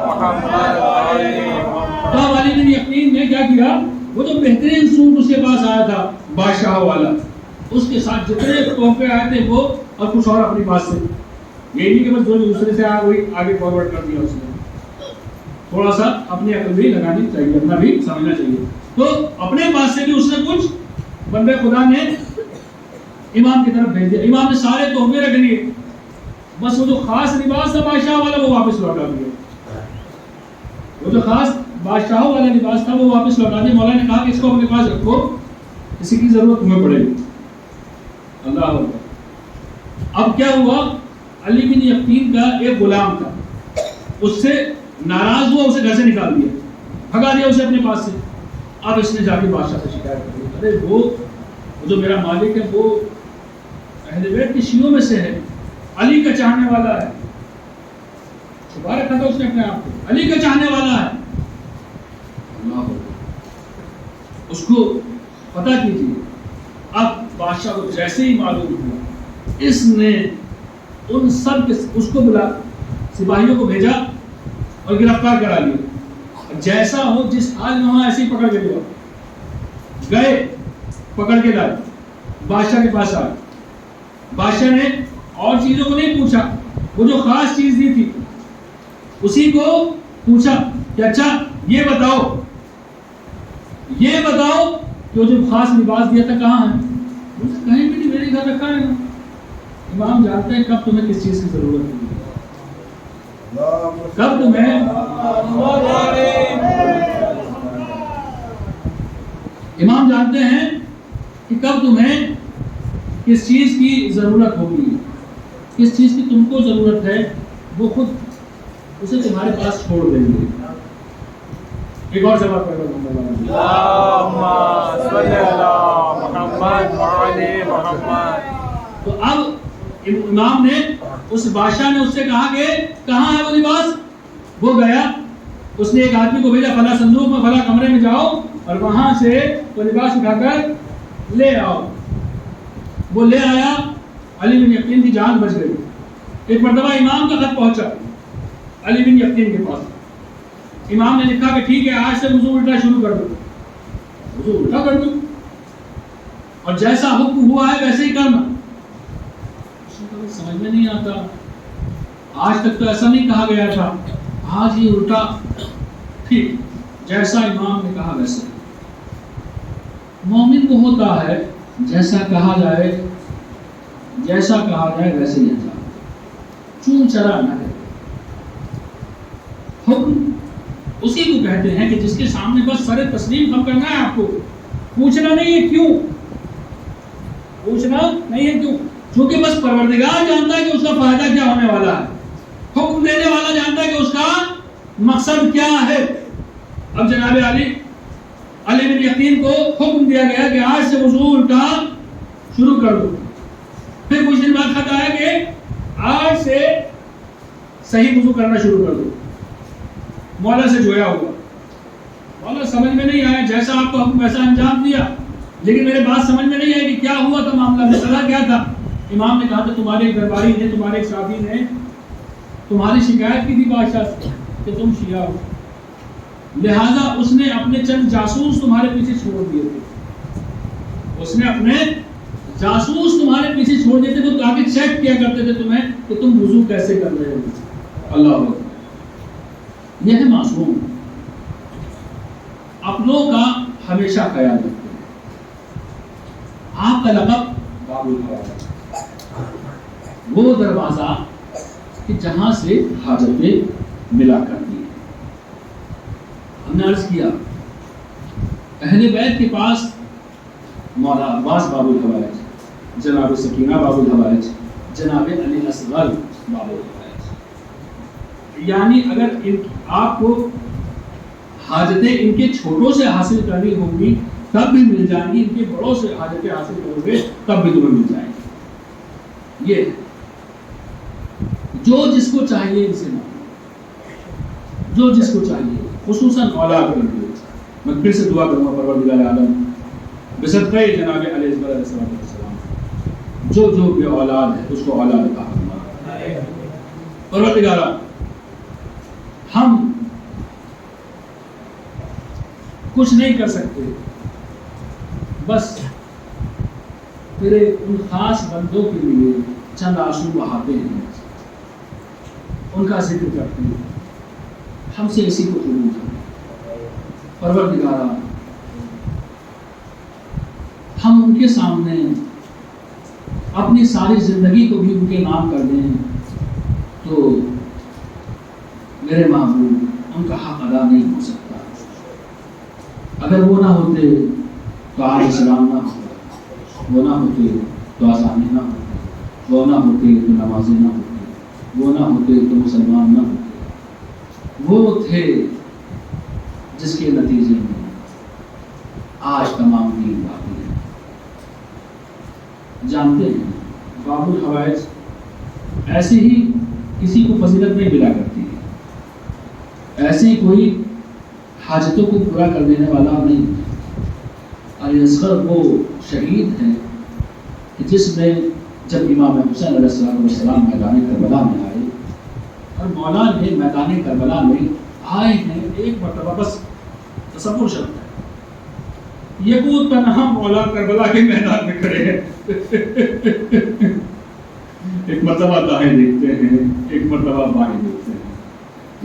محمد وعلی محمد. تو علی بن یقین نے کیا کیا, وہ جو بہترین سوٹ اس کے پاس آیا تھا بادشاہ والا, اس کے ساتھ جتنے تحفے آئے تھے وہ, اور کچھ اور اپنی پاس سے, یہ نہیں کہ بس جو دوسرے سے آیا وہی آگے فارورڈ کر دیا. اس نے تھوڑا سا اپنی عقل بھی لگانی چاہیے, اپنا بھی سمجھنا چاہیے. تو اپنے پاس سے بھی اس نے کچھ بندے خدا نے امام کی طرف بھیج دیا. امام نے سارے تحفے رکھ لیے, بس وہ جو خاص لباس تھا بادشاہ والا وہ واپس لوٹا دیا. وہ جو خاص بادشاہ والا لباس تھا وہ واپس لوٹا دیا. مولا نے کہا کہ اس کو اپنے پاس رکھو, کسی کی ضرورت تمہیں پڑے گی. اللہ اکبر. اب کیا ہوا, علی بن یقین کا ایک غلام تھا, اس سے ناراض ہوا, اسے گھر سے نکال دیا, بھگا دیا اسے اپنے پاس سے. اب اس نے جا کے بادشاہ سے شکایت کر دی, ارے وہ جو میرا مالک ہے وہ اہل بیت کے شیعوں میں سے ہے, علی کا چاہنے والا ہے. چھپا رکھا تھا اس نے اپنے آپ کو, علی کا چاہنے والا ہے. اس کو پتہ کیجیے. اب بادشاہ کو جیسے ہی معلوم ہوا, اس نے ان سب کے اس کو بلا سپاہیوں کو بھیجا اور گرفتار کرا لیا. جیسا ہو جس حال میں ہو ایسے ہی پکڑ کے لیا. گئے پکڑ کے لائے, بادشاہ کے پاس آئے. بادشاہ نے اور چیزوں کو نہیں پوچھا, وہ جو خاص چیز دی تھی اسی کو پوچھا کہ اچھا یہ بتاؤ کہ وہ جو خاص لباس دیا تھا کہاں ہے. کہیں بھی نہیں, میرے گھر رکھا ہے نا. امام جانتے ہیں کب تمہیں کس چیز کی ضرورت ہے, کب تمہیں امام جانتے ہیں کہ کب تمہیں کس چیز کی ضرورت ہوگی, کس چیز کی تم کو ضرورت ہے, وہ خود اسے تمہارے پاس چھوڑ دیں گے. ایک اور جواب کر اللہم صلی علی محمد وعلی محمد. تو اب امام نے اس بادشاہ نے اس سے کہا کہ کہاں ہے وہ لباس. وہ گیا, اس نے ایک آدمی کو بھیجا, فلاں صندوق میں فلاں کمرے میں جاؤ اور وہاں سے وہ لباس اٹھا کر لے آؤ. وہ لے آیا, علی بن یقین کی جان بچ گئی. ایک مرتبہ امام کا خط پہنچا علی بن یقین کے پاس. امام نے لکھا کہ ٹھیک ہے آج سے وضو الٹا شروع کر دو, وضو الٹا کر دو, اور جیسا حکم ہوا ہے ویسے ہی کرنا. سمجھ میں نہیں آتا, آج تک تو ایسا نہیں کہا گیا تھا, آج ہی الٹا. ٹھیک, جیسا امام نے کہا ویسے. مومن کو ہوتا ہے جیسا کہا جائے ویسے ہی انجام, چون چرا نہ ہے. حکم اسی کو کہتے ہیں کہ جس کے سامنے بس سر تسلیم کم کرنا ہے. آپ کو پوچھنا نہیں ہے کیوں, پوچھنا نہیں ہے کیوں, کیونکہ بس پروردگار جانتا ہے کہ اس کا فائدہ کیا ہونے والا ہے, حکم دینے والا جانتا ہے کہ اس کا مقصد کیا ہے. اب جناب علی بن یقین کو حکم دیا گیا کہ آج سے وضو الٹا شروع کر دو. پھر کچھ دن بعد خط آیا کہ آج سے صحیح وضو کرنا شروع کر دو. مولا سے جویا ہوا, مولا سمجھ میں نہیں آیا، جیسا آپ کو حکم ویسا انجام دیا، لیکن میرے بات سمجھ میں نہیں آئی کہ کیا ہوا تھا، معاملہ مسئلہ کیا تھا؟ امام نے کہا تھا تمہارے ایک درباری نے، تمہارے ایک ساتھی نے تمہاری شکایت کی تھی بادشاہ سے کہ تم شیعہ ہو، لہذا اس نے اپنے چند جاسوس تمہارے پیچھے چھوڑ دیے تھے، اس نے اپنے جاسوس تمہارے پیچھے چھوڑ دیے تھے، تو تاکہ چیک کیا کرتے تھے تمہیں کہ تم وضو کیسے کر رہے ہو۔ اللہ اکبر، یہ ہے معصوم، اپنوں کا ہمیشہ خیال رکھتے ہیں۔ آپ کا لقب باب الحوائج، وہ دروازہ کہ جہاں سے حاجتیں ملا کرتی ہیں۔ ہم نے عرض کیا اہل بیت کے پاس مولا عباس باب الحوائج، جناب سکینہ باب الحوائج، جناب علی اصغر باب الحوائج، یعنی اگر آپ کو حاجتیں ان کے چھوٹوں سے حاصل کرنی ہوں گی تب بھی مل جائیں گی، ان کے بڑوں سے حاجتیں حاصل کرو گے تب بھی تمہیں مل جائیں گی۔ یہ جو جس کو چاہیے ان سے مانگو، جو جس کو چاہیے، خصوصاً اولاد کے لیے۔ میں پھر سے دعا کروں گا پروردگار عالم بصدقہ جناب علیہ السلام جو جو بے اولاد ہے اس کو اولاد عطا فرما۔ پروردگار ہم کچھ نہیں کر سکتے، بس تیرے ان خاص بندوں کے لیے چند آنسو بہاتے ہیں، ان کا ذکر کرتے ہیں، ہم سے اسی کو قبول کر۔ پروردگارا ہم ان کے سامنے اپنی ساری زندگی کو بھی ان کے نام کر دیں تو میرے محبوب ان کا حق ادا نہیں ہو سکتا۔ اگر وہ نہ ہوتے تو آج اسلام نہ ہوتا، وہ نہ ہوتے تو آسانی نہ ہوتی، وہ نہ ہوتے تو نمازیں نہ ہوتی، وہ نہ ہوتے تو مسلمان نہ ہوتے۔ وہ تھے جس کے نتیجے میں آج تمام دین باقی ہے۔ جانتے ہیں باب الحوائج ایسے ہی کسی کو فضیلت نہیں ملا کرتی ہے، ایسے ہی کوئی حاجتوں کو پورا کر دینے والا نہیں۔ علی اصغر وہ شہید ہیں کہ جس میں جب امام حسین علیہ السلام میدان کربلا میں آئے اور مولا نے میدان کربلا میں آئے ہیں ایک مرتبہ، بس تصور شرط ہے، یہ وہ تنہا مولا کربلا کے میدان میں کھڑے ہیں، ایک مرتبہ دائیں دیکھتے ہیں، ایک مرتبہ بائیں دیکھتے ہیں،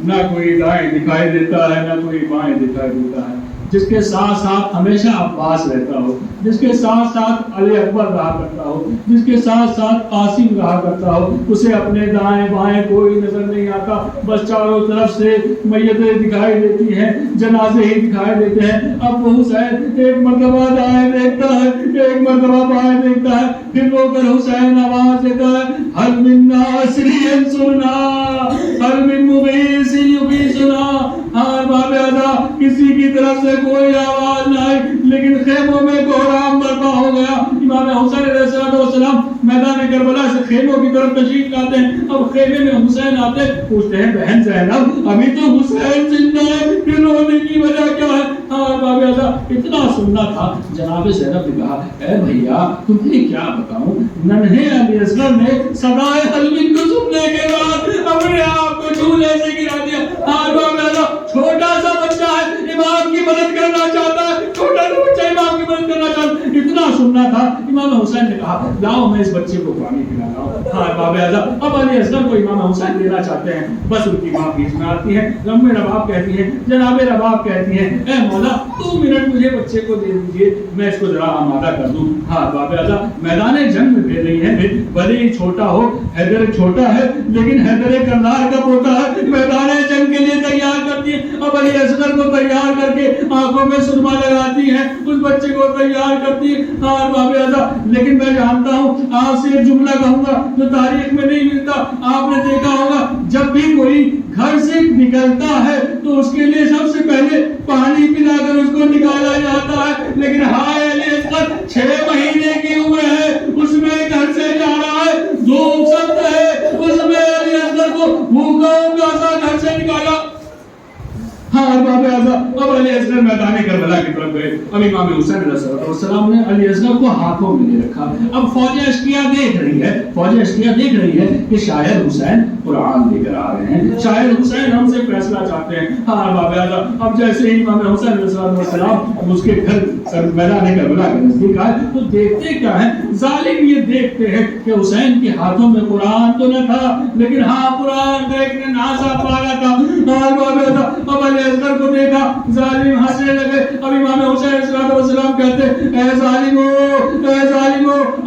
نہ کوئی دائیں دکھائی دیتا ہے نہ کوئی بائیں دکھائی دیتا ہے۔ جس کے ساتھ ساتھ ہمیشہ عباس رہتا ہو، جس کے ساتھ ساتھ علی اکبر رہا کرتا ہو، جس کے ساتھ ساتھ قاسم رہا کرتا ہو، اسے اپنے دائیں بائیں کوئی نظر نہیں آتا، بس چاروں طرف سے میتیں دکھائی دیتی ہیں، جنازے ہی دکھائی دیتے ہیں۔ اب وہ حسین ایک مرتبہ دائیں دیکھتا ہے، ایک مرتبہ بائیں دیکھتا ہے، پھر رو کر حسین آواز دیتا ہے، حل من ناصر ینصرنا، حل من مغیث یغیثنا۔ ہر باب ادا کسی کی طرف سے کوئی آواز نہ آئی، لیکن خیموں میں کوہرام برپا ہو گیا۔ امام حسین علیہ السلام میدان کربلا سے خیموں کی طرف تشریف لاتے ہیں۔ اب خیمے میں حسین آتے پوچھتے ہیں بہن زینب ابھی تو حسین زندہ ہے، پھر رونے کی وجہ کیا ہے؟ ہر باب ادا اتنا سننا تھا۔ جناب زینب نے کہا اے بھیا تمہیں کیا بتاؤں، ننھے علی اصغر نے صدائے حلوی کو سننے کے بعد اپنے آپ کو جھولے سے گرا دیا۔ ہر باب ادا چھوٹا سا بچہ ہے، امام کی مدد کرنا چاہتا ہے، چھوٹا سا بچہ امام کی مدد کرنا چاہتا ہے، اتنا سننا تھا۔ امام حسین نے کہا لاؤ میں اس بچے کو پانی پلاتا ہوں۔ ہاں باب اعظم اب علی اصغر کو امام حسین دینا چاہتے ہیں، بس ان کی ماں بیچ میں آتی ہے، رب رباب کہتی ہے، جناب رباب کہتی ہے اے مولا 2 منٹ مجھے بچے کو دے دیجیے، میں اس کو ذرا آمادہ کر دوں۔ ہاں باب اعظم میدان جنگ میں بھیج رہی ہیں، بھلے ہی چھوٹا ہو، حیدر چھوٹا ہے لیکن حیدر کرنار کا پوتا ہے، میدان جنگ کے لیے تیار کرتی ہے۔ اب علی اصغر کو تیار کر کے آنکھوں میں سرما لگاتی ہے، اس بچے کو تیار کرتی ہے۔ ہاں باب اعظم لیکن میں جانتا ہوں آپ سے ایک جملہ کہوں گا جو تاریخ میں نہیں ملتا، آپ نے دیکھا ہوگا جب بھی کوئی گھر سے نکلتا ہے تو اس کے لیے سب سے پہلے پانی پلا کر اس کو نکالا جاتا ہے، لیکن ہائے علی اصغر 6 مہینے کی عمر ہے، اس میں گھر سے جا رہا ہے، دھوپ سخت ہے، اس میں علی اصغر کو بھوکا سا گھر سے نکالا۔ ہاں باب اعظم اب علی اصغر میدان کربلا کی طرف گئے. اب امام حسین علیہ السلام نے علی اصغر کو ہاتھوں میں لے رکھا. اب فوج اشقیاء دیکھ رہی ہے کہ شاید حسین قرآن لے کر آ رہے ہیں, شاید حسین ہم سے فیصلہ چاہتے ہیں. ہاں باب اعظم اب جیسے ہی امام حسین علیہ السلام اس کے گھر میدان کربلا کے نزدیک آئے تو دیکھتے کیا ہے, ظالم یہ دیکھتے ہیں کہ حسین کے ہاتھوں میں قرآن تو نہ تھا لیکن ہاں قرآن دیکھنے نازا پایا تھا. اب علی اصغر کو دیکھا, ظالم ہنسنے لگے. اب امام حسین علیہ السلام کہتے اے ظالمو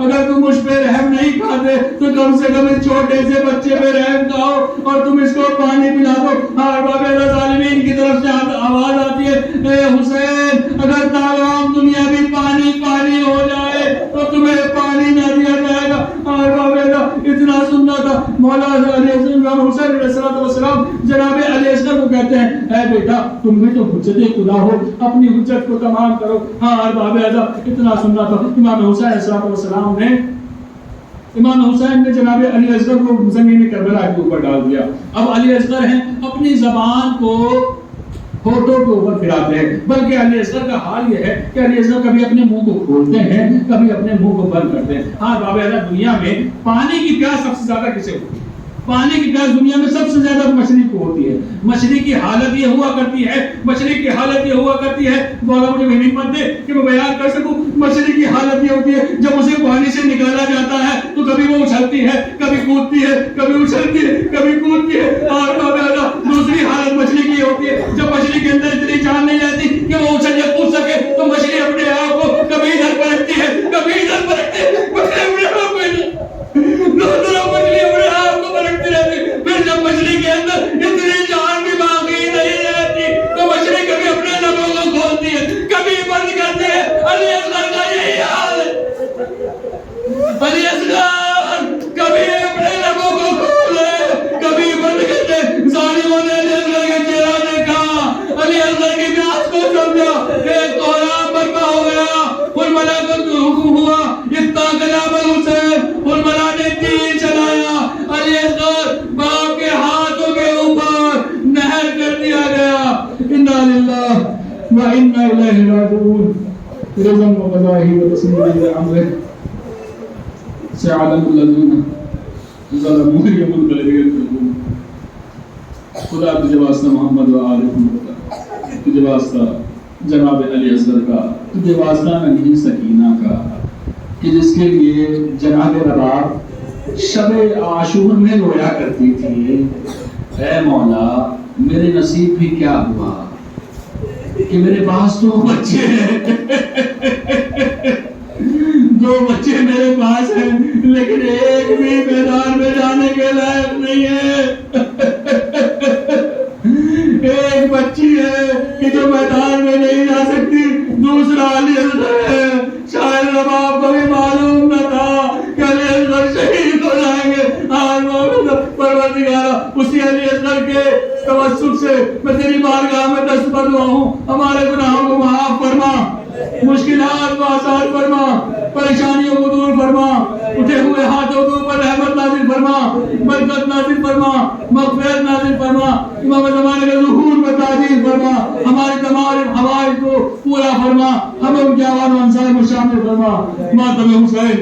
اگر تم مجھ پہ رحم نہیں کھاتے تو کم سے کم اس چھوٹے سے بچے پہ رحم کھاؤ اور تم اس کو پانی پلا دو. ہاں باب ظالمین کی طرف سے آواز آتی ہے اے حسین اگر تمام دنیا بھی پانی پانی ہو جائے تو تمہیں پانی نہ دیا جائے گا. اور باب اتنا سننا تھا. مولا علی حسین علیہ السلام جناب علی اصغر کو کہتے ہیں اے بیٹا تم بھی تو حجت خدا ہو, اپنی حجت کو تمام کرو. ہاں اور باب اتنا سننا تھا. امام حسین علیہ السلام نے جناب علی اصغر کو زمین کربلا کے اوپر ڈال دیا. اب علی اصغر ہیں اپنی زبان کو ہوٹوں کے اوپر پھراتے ہیں, بلکہ علی اصغر کا حال یہ ہے کہ علی اصغر کبھی اپنے منہ کو کھولتے ہیں کبھی اپنے منہ کو بند کرتے ہیں. ہاں بابا دنیا میں پانی کی پیاس سب سے زیادہ کسے ہوتی ہے؟ پانی کی پیاس دنیا میں سب سے زیادہ مچھلی کو ہوتی ہے. مچھلی کی حالت یہ ہوا کرتی ہے مولا مجھے ہمت دے کہ میں بیان کر سکوں. مچھلی کی حالت یہ ہوتی ہے جب اسے پانی سے نکالا جاتا ہے تو کبھی وہ اچھلتی ہے کبھی کودتی ہے کبھی اچھلتی ہے کبھی کودتی ہے. اور دوسری حالت مچھلی کی ہوتی ہے جب مچھلی کے اندر اتنی جان نہیں رہتی کہ وہ اچھل یا کود سکے تو مچھلی اپنے آپ کو کبھی ادھر پلٹتی ہے کبھی ادھر پلٹتی ہے. مچھلی اپنے آپ کو پلٹتی رہتی. پھر جب مچھلی کے اندر اتنی جان بھی باقی نہیں رہتی تو مچھلی کبھی اپنے لبوں کو کھولتی ہے کبھی بند کرتی ہے. علی اصغر کا یہی حال ہے. علی اصغر کبھی اپنے لبوں کو کھولے کبھی بند کرتے. ظالموں نے علی اصغر کا چہرہ دیکھا, علی اصغر کی پیاس کو سمجھا, ایک کوہرام برپا ہو گیا. الملائکہ کو حکم ہوا اتنا کلام حسین. الملائکہ نے تیر چلایا, علی اصغر باپ کے ہاتھوں کے اوپر نہر کر دیا گیا. انا للہ و انا الیہ راجعون. رضا و قضائہ و تسلیم لامرہ سعادت الذین ظلموا یمن. خدا تجھے واسطہ محمد و آل محمد, تجھے واسطہ جناب علی اصغر کا, تجھے واسطہ نہیں سکینہ کا کہ جس کے لیے جناب رباب شب عاشور میں رویا کرتی تھی. اے مولا میرے نصیب بھی کیا ہوا کہ میرے پاس تو بچے ہیں, 2 بچے میرے پاس ہیں لیکن ایک بھی میدان میں جانے کے لائق نہیں ہے. ایک بچی ہے کہ جو میدان میں نہیں جا سکتی, دوسرا علی اصغر ہے. شاید رباب کو بھی معلوم نہ تھا کہ علی اصغر شہید ہو جائیں گے. پروردگارا اسی علی اصغر کے توسل سے میں تیری بارگاہ میں دستبر ہوا ہوں. ہمارے گناہوں کو معاف فرما, مشکلات کو آسان فرما, پریشانیوں کو دور فرما, اٹھے ہوئے ہاتھوں کے اوپر رحمت نازل فرما, برکت نازل فرما, مغفرت نازل فرما, امام زمانے کے ظہور میں تعجیل فرما, ہماری تمام حوائج کو پورا فرما, ہمیں ان کے آوان و انصار میں شامل فرما. ماتم حسین